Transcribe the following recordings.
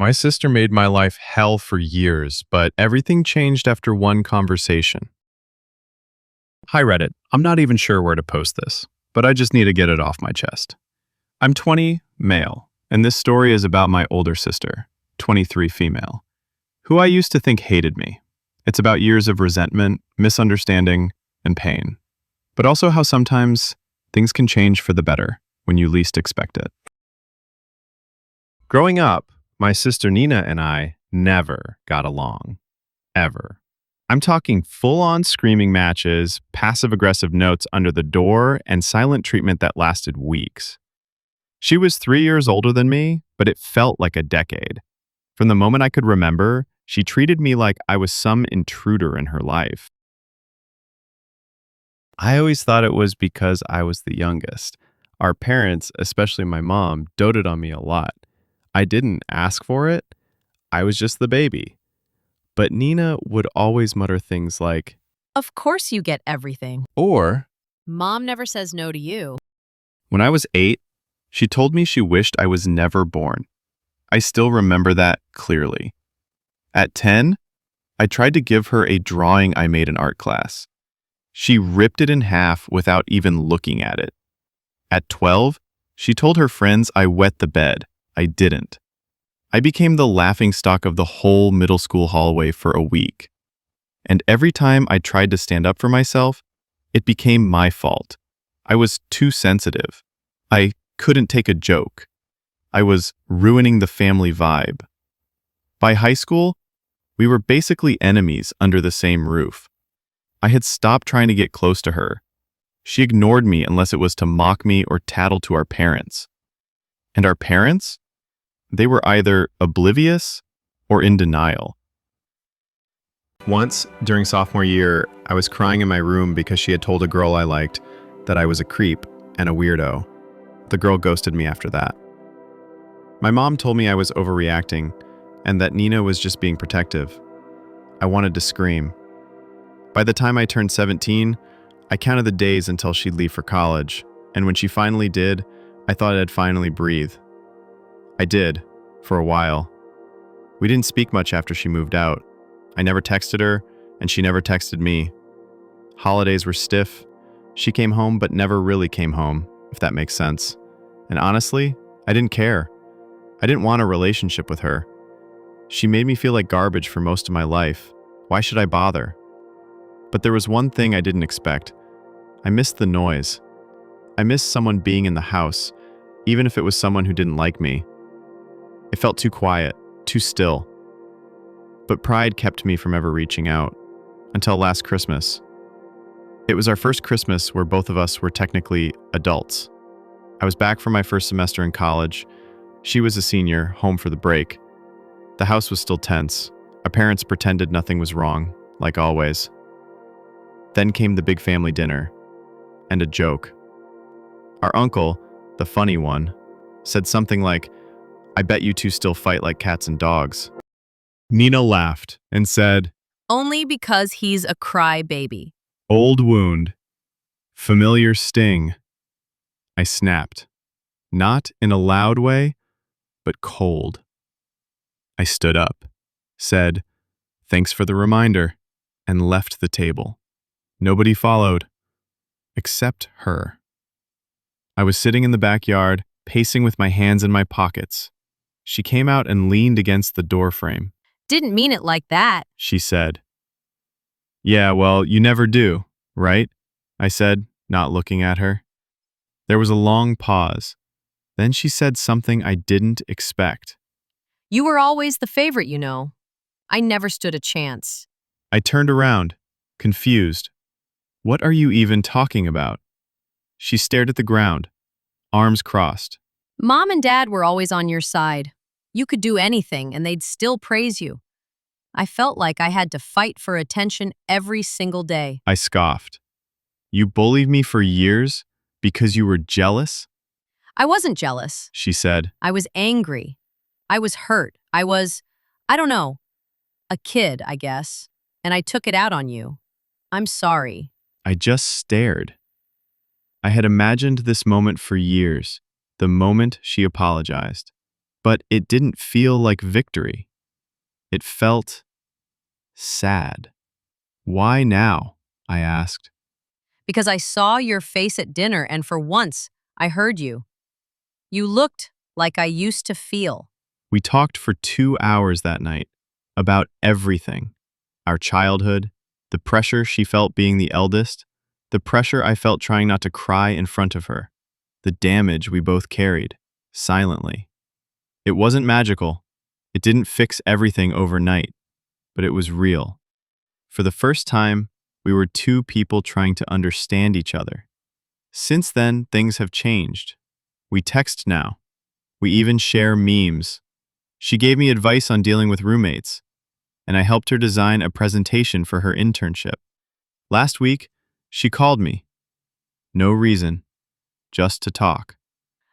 My sister made my life hell for years, but everything changed after one conversation. Hi Reddit, I'm not even sure where to post this, but I just need to get it off my chest. I'm 20, male, and this story is about my older sister, 23 female, who I used to think hated me. It's about years of resentment, misunderstanding, and pain, but also how sometimes things can change for the better when you least expect it. Growing up, my sister Nina and I never got along. Ever. I'm talking full-on screaming matches, passive-aggressive notes under the door, and silent treatment that lasted weeks. She was 3 years older than me, but it felt like a decade. From the moment I could remember, she treated me like I was some intruder in her life. I always thought it was because I was the youngest. Our parents, especially my mom, doted on me a lot. I didn't ask for it. I was just the baby. But Nina would always mutter things like, Of course you get everything. or, Mom never says no to you. when I was 8, she told me she wished I was never born. I still remember that clearly. At 10, I tried to give her a drawing I made in art class. She ripped it in half without even looking at it. At 12, she told her friends I wet the bed. I didn't. I became the laughingstock of the whole middle school hallway for a week. And every time I tried to stand up for myself, it became my fault. I was too sensitive. I couldn't take a joke. I was ruining the family vibe. By high school, we were basically enemies under the same roof. I had stopped trying to get close to her. She ignored me unless it was to mock me or tattle to our parents. And our parents? They were either oblivious or in denial. Once, during sophomore year, I was crying in my room because she had told a girl I liked that I was a creep and a weirdo. The girl ghosted me after that. My mom told me I was overreacting and that Nina was just being protective. I wanted to scream. By the time I turned 17, I counted the days until she'd leave for college, and when she finally did, I thought I'd finally breathe. I did, for a while. We didn't speak much after she moved out. I never texted her, and she never texted me. Holidays were stiff. She came home but never really came home, if that makes sense. And honestly, I didn't care. I didn't want a relationship with her. She made me feel like garbage for most of my life. Why should I bother? But there was one thing I didn't expect. I missed the noise. I missed someone being in the house, even if it was someone who didn't like me. It felt too quiet, too still. But pride kept me from ever reaching out, until last Christmas. It was our first Christmas where both of us were technically adults. I was back from my first semester in college. She was a senior, home for the break. The house was still tense. Our parents pretended nothing was wrong, like always. Then came the big family dinner, and a joke. Our uncle, the funny one, said something like, I bet you two still fight like cats and dogs. Nina laughed and said, Only because he's a crybaby. Old wound. Familiar sting. I snapped. Not in a loud way, but cold. I stood up, said, Thanks for the reminder, and left the table. Nobody followed, except her. I was sitting in the backyard, pacing with my hands in my pockets. She came out and leaned against the doorframe. Didn't mean it like that. She said. Yeah, well, you never do, right? I said, not looking at her. There was a long pause. Then she said something I didn't expect. You were always the favorite, you know. I never stood a chance. I turned around, confused. What are you even talking about? She stared at the ground, arms crossed. Mom and Dad were always on your side. You could do anything and they'd still praise you. I felt like I had to fight for attention every single day. I scoffed. You bullied me for years because you were jealous? I wasn't jealous. She said. I was angry. I was hurt. I don't know, a kid, I guess. And I took it out on you. I'm sorry. I just stared. I had imagined this moment for years, the moment she apologized. But it didn't feel like victory. It felt sad. Why now? I asked. Because I saw your face at dinner and for once, I heard you. You looked like I used to feel. We talked for 2 hours that night about everything. Our childhood, the pressure she felt being the eldest, the pressure I felt trying not to cry in front of her, the damage we both carried, silently. It wasn't magical. It didn't fix everything overnight, but it was real. For the first time, we were two people trying to understand each other. Since then, things have changed. We text now. We even share memes. She gave me advice on dealing with roommates, and I helped her design a presentation for her internship. Last week, she called me. No reason, just to talk.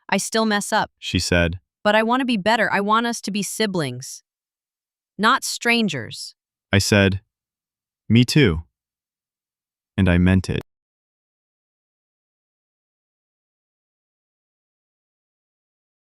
I still mess up, She said, but I want to be better. I want us to be siblings, not strangers. I said, me too. And I meant it.